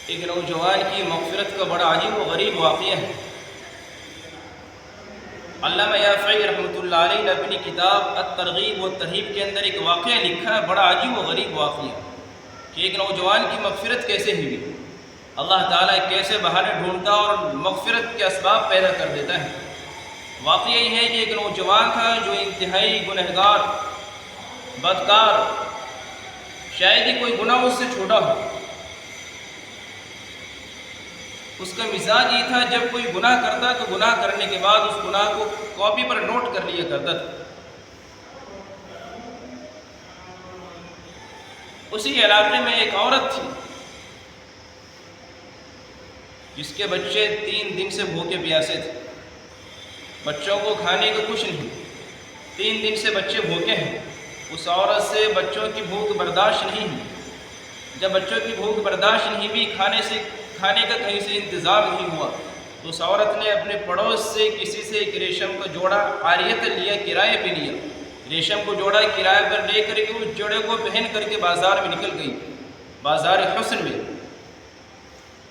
ایک نوجوان کی مغفرت کا بڑا عجیب و غریب واقعہ ہے۔ علامہ یافعی رحمۃ اللہ علیہ نے اپنی کتاب الترغیب والترہیب کے اندر ایک واقعہ لکھا ہے، بڑا عجیب و غریب واقعہ، کہ ایک نوجوان کی مغفرت کیسے ہوئی، اللہ تعالیٰ کیسے بہانے ڈھونڈتا اور مغفرت کے اسباب پیدا کر دیتا ہے۔ واقعہ یہ ہے کہ ایک نوجوان تھا جو انتہائی گنہگار، بدکار، شاید ہی کوئی گناہ اس سے چھوٹا ہو۔ اس کا مزاج یہ تھا، جب کوئی گناہ کرتا تو گناہ کرنے کے بعد اس گناہ کو کاپی پر نوٹ کر لیا کرتا تھا۔ اسی علاقے میں ایک عورت تھی جس کے بچے 3 دن سے بھوکے پیاسے تھے، بچوں کو کھانے کو کچھ نہیں، 3 دن سے بچے بھوکے ہیں۔ اس عورت سے بچوں کی بھوک برداشت نہیں ہوئی۔ جب بچوں کی بھوک برداشت نہیں ہوئی، کھانے کا کہیں سے انتظام نہیں ہوا، تو اس عورت نے اپنے پڑوس سے کسی سے ایک ریشم کا جوڑا عاریت لیا، کرائے پہ لیا، ریشم کو جوڑا کرائے پر لے کر کے اس جوڑے کو پہن کر کے بازار میں نکل گئی، بازار حسن میں،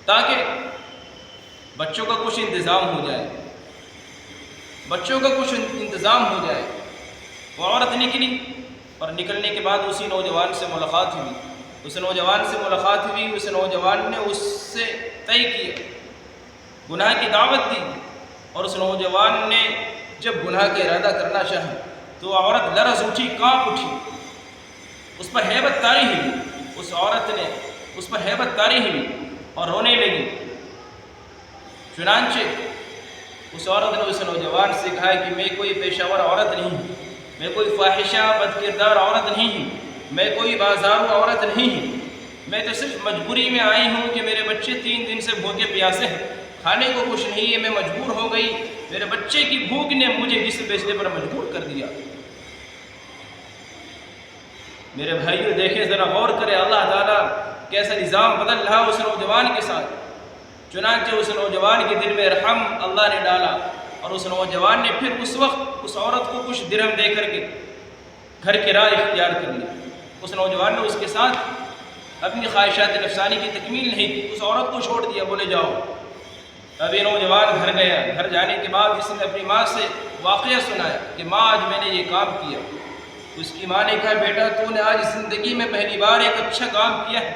تاکہ بچوں کا کچھ انتظام ہو جائے، بچوں کا کچھ انتظام ہو جائے۔ وہ عورت نکلی اور نکلنے کے بعد اسی نوجوان سے ملاقات ہوئی۔ اس نوجوان سے ملاقات ہوئی، اس نوجوان نے اس سے طے کیا، گناہ کی دعوت دی، اور اس نوجوان نے جب گناہ کا ارادہ کرنا چاہا تو عورت لرز اٹھی، کانپ اٹھی، اس پر ہیبت طاری ہوئی، اس عورت نے اس پر ہیبت طاری ہوئی اور رونے لگی۔ چنانچہ اس عورت نے اس نوجوان سے کہا کہ میں کوئی پیشہ ور عورت نہیں ہوں، میں کوئی فاحشہ بد کردار عورت نہیں ہوں، میں کوئی بازارو عورت نہیں ہوں، میں تو صرف مجبوری میں آئی ہوں کہ میرے بچے 3 دن سے بھوکے پیاسے ہیں، کھانے کو کچھ نہیں ہے، میں مجبور ہو گئی، میرے بچے کی بھوک نے مجھے جسم بیچنے پر مجبور کر دیا۔ میرے بھائیو، دیکھیں ذرا غور کریں، اللہ تعالیٰ کیسا نظام بدل رہا اس نوجوان کے ساتھ۔ چنانچہ اس نوجوان کے دل میں رحم اللہ نے ڈالا، اور اس نوجوان نے پھر اس وقت اس عورت کو کچھ درہم دے کر کے گھر کرایہ اختیار کر لی۔ اس نوجوان نے اس کے ساتھ اپنی خواہشات نفسانی کی تکمیل نہیں کی، اس عورت کو چھوڑ دیا، بولے جاؤ۔ اب یہ نوجوان گھر گیا، گھر جانے کے بعد اس نے اپنی ماں سے واقعہ سنایا کہ ماں آج میں نے یہ کام کیا۔ اس کی ماں نے کہا بیٹا تو نے آج زندگی میں پہلی بار ایک اچھا کام کیا ہے،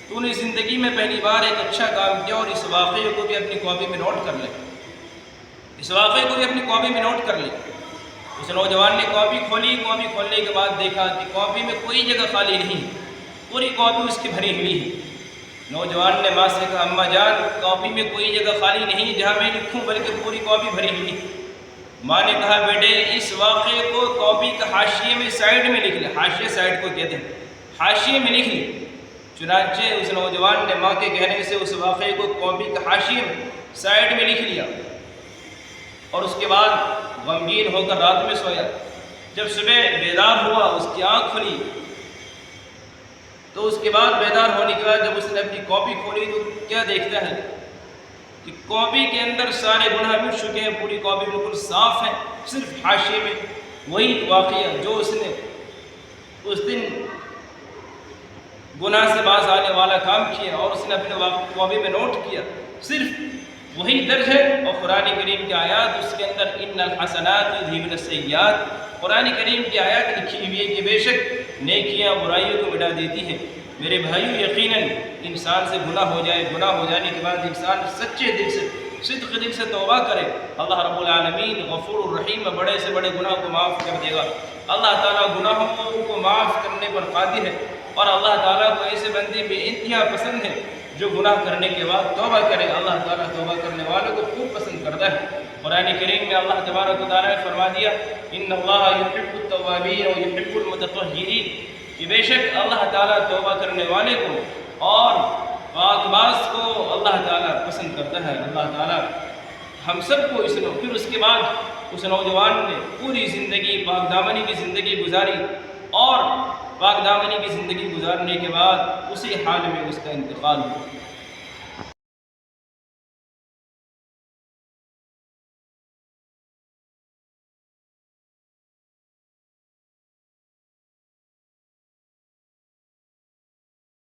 تو نے زندگی میں پہلی بار ایک اچھا کام کیا، اور اس واقعے کو بھی اپنی کاپی میں نوٹ کر لے، اس واقعے کو بھی اپنی کاپی میں نوٹ کر لے۔ اس نوجوان نے کاپی کھولی، کاپی کھولنے کے بعد دیکھا کہ کاپی میں کوئی جگہ خالی نہیں، پوری کاپی اس کی بھری ہوئی ہے۔ نوجوان نے ماں سے کہا اماں جان، کاپی میں کوئی جگہ خالی نہیں جہاں میں لکھوں، بلکہ پوری کاپی بھری ہوئی ہے۔ ماں نے کہا بیٹے اس واقعے کو کاپی کا حاشیے میں سائڈ میں لکھ لے، حاشیے سائڈ کو کہتے ہیں، حاشیے میں لکھ لے۔ چنانچہ اس نوجوان نے ماں کے کہنے سے اس واقعے کو کاپی کا حاشیے میں سائڈ میں لکھ لیا، اور اس کے بعد غمگین ہو کر رات میں سویا۔ جب صبح بیدار ہوا، اس کی آنکھ کھلی، تو اس کے بعد بیدار ہونے کے بعد جب اس نے اپنی کاپی کھولی تو کیا دیکھتا ہے کہ کاپی کے اندر سارے گناہ مٹ چکے ہیں، پوری کاپی بالکل صاف ہے، صرف حاشیے میں وہی واقعہ جو اس نے اس دن گناہ سے باز آنے والا کام کیا اور اس نے اپنے کاپی میں نوٹ کیا، صرف وہی درج ہے۔ اور قرآن کریم کی آیات اس کے اندر ان الحسنات یذہبن السیئات، قرآن کریم کی آیات لکھی ہوئی ہے کہ بے شک نیکیاں برائیوں کو مٹا دیتی ہیں۔ میرے بھائیو، یقیناً انسان سے گناہ ہو جائے، گناہ ہو جانے کے بعد انسان سچے دل سے، صدق دل سے توبہ کرے، اللہ رب العالمین غفور الرحیم بڑے سے بڑے گناہ کو معاف کر دے گا۔ اللہ تعالیٰ گناہوں کو معاف کرنے پر قادر ہے، اور اللہ تعالیٰ کو ایسے بندے بے انتہا پسند ہے جو گناہ کرنے کے بعد توبہ کرے۔ اللہ تعالیٰ توبہ کرنے والوں کو خوب پسند کرتا ہے۔ قرآن کریم میں اللہ تبارک و تعالیٰ نے فرما دیا ان اللہ یحب التوابین و یحب المتطہرین، کہ بے شک اللہ تعالیٰ توبہ کرنے والے کو اور پاک باز کو اللہ تعالیٰ پسند کرتا ہے۔ اللہ تعالیٰ ہم سب کو پھر اس کے بعد اس نوجوان نے پوری زندگی پاک دامنی کی زندگی گزاری، اور پاک دامنی کی زندگی گزارنے کے بعد اسی حال میں اس کا انتقال ہوا۔